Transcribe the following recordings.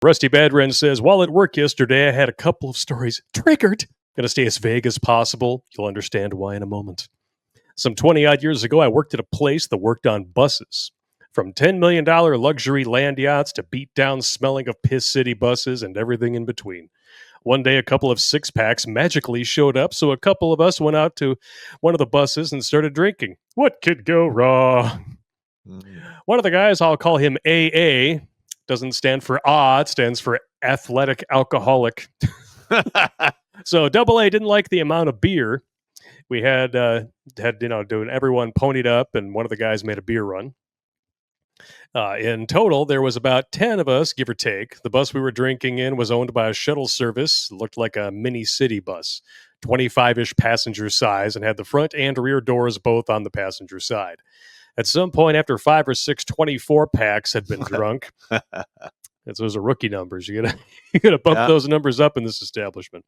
Rusty Badwrench says, while at work yesterday, I had a couple of stories triggered. Going to stay as vague as possible. You'll understand why in a moment. Some 20-odd years ago, I worked at a place that worked on buses. From $10 million luxury land yachts to beat-down smelling of piss city buses and everything in between. One day, a couple of six-packs magically showed up, so a couple of us went out to one of the buses and started drinking. What could go wrong? One of the guys, I'll call him AA, doesn't stand for it stands for athletic alcoholic. So AA didn't like the amount of beer. We had doing everyone ponied up, and one of the guys made a beer run. In total, there was about 10 of us, give or take. The bus we were drinking in was owned by a shuttle service. It looked like a mini city bus, 25-ish passenger size, and had the front and rear doors both on the passenger side. At some point, after 5 or 6 24-packs had been drunk, those are rookie numbers. You gotta bump those numbers up in this establishment.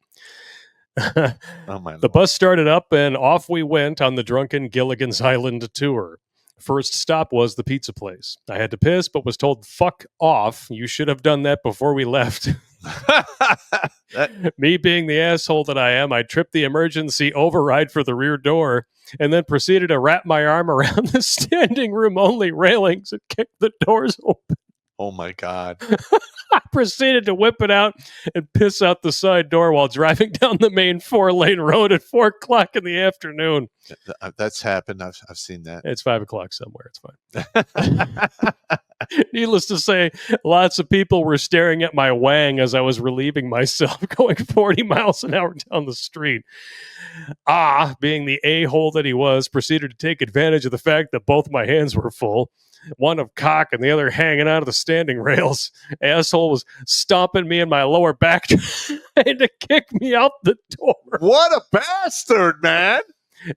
The bus started up, and off we went on the drunken Gilligan's Island tour. First stop was the pizza place. I had to piss, but was told, fuck off. You should have done that before we left. Me being the asshole that I am, I tripped the emergency override for the rear door and then proceeded to wrap my arm around the standing room only railings and kick the doors open. Oh, my God. I proceeded to whip it out and piss out the side door while driving down the main 4-lane road at 4 o'clock in the afternoon. That's happened. I've seen that. It's 5 o'clock somewhere. It's fine. Needless to say, lots of people were staring at my wang as I was relieving myself, going 40 miles an hour down the street. Being the a-hole that he was, proceeded to take advantage of the fact that both my hands were full. One of cock and the other hanging out of the standing rails. Asshole was stomping me in my lower back trying to kick me out the door. What a bastard, man.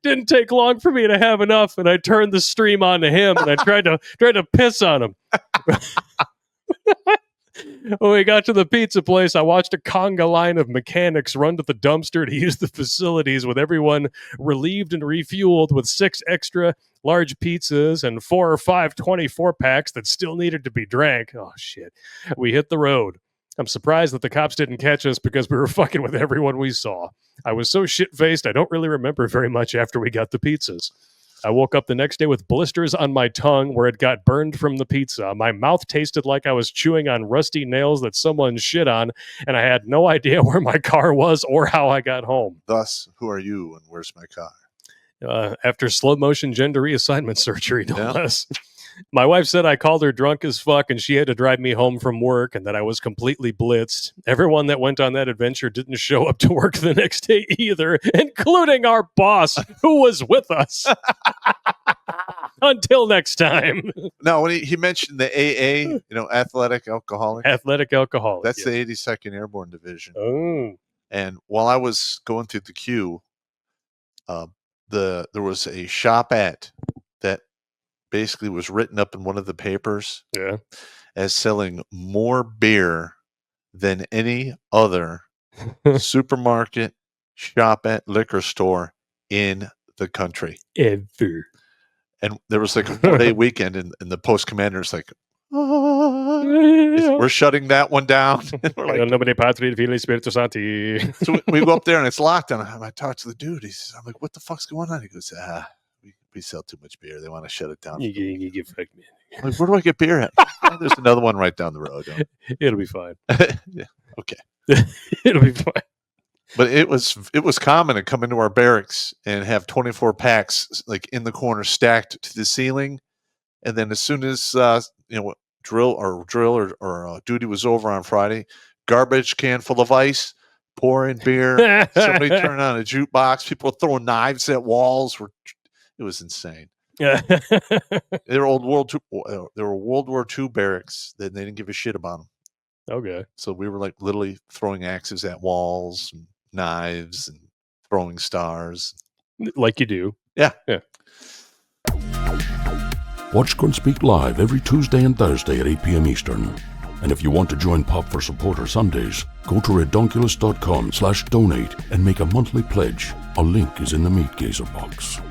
Didn't take long for me to have enough, and I turned the stream onto him, and I tried to piss on him. When we got to the pizza place, I watched a conga line of mechanics run to the dumpster to use the facilities, with everyone relieved and refueled with 6 extra large pizzas and 4 or 5 24-packs that still needed to be drank. Oh, shit. We hit the road. I'm surprised that the cops didn't catch us because we were fucking with everyone we saw. I was so shit-faced, I don't really remember very much after we got the pizzas. I woke up the next day with blisters on my tongue where it got burned from the pizza. My mouth tasted like I was chewing on rusty nails that someone shit on, and I had no idea where my car was or how I got home. Thus, who are you and where's my car? After slow-motion gender reassignment surgery, no less. My wife said I called her drunk as fuck and she had to drive me home from work and that I was completely blitzed. Everyone that went on that adventure didn't show up to work the next day either, including our boss, who was with us. Until next time. No, when he mentioned the AA, athletic alcoholic. Athletic alcoholic. That's the 82nd Airborne Division. Oh. And while I was going through the queue, there was a shopette that basically was written up in one of the papers as selling more beer than any other supermarket, shopette, liquor store in the country. Ever. And there was like a 4-day weekend, and the post commander's like, we're shutting that one down. And we're like, so we go up there and it's locked, and I talk to the dude. I'm like, what the fuck's going on? He goes, we sell too much beer. They want to shut it down. You get fucked, man. I'm like, where do I get beer at? There's another one right down the road. It'll be fine. Yeah, okay. It'll be fine. But it was common to come into our barracks and have 24 packs like in the corner stacked to the ceiling, and then as soon as drill or duty was over on Friday, garbage can full of ice, pouring beer. Somebody turned on a jukebox. People were throwing knives at walls. It was insane. They were World War II barracks. They didn't give a shit about them. Okay. So we were like literally throwing axes at walls, and knives, and throwing stars. Like you do. Yeah. Watch Grunt Speak live every Tuesday and Thursday at 8 p.m. Eastern. And if you want to join Pop for Supporter Sundays, go to redonkulous.com/donate and make a monthly pledge. A link is in the Meat Gazer box.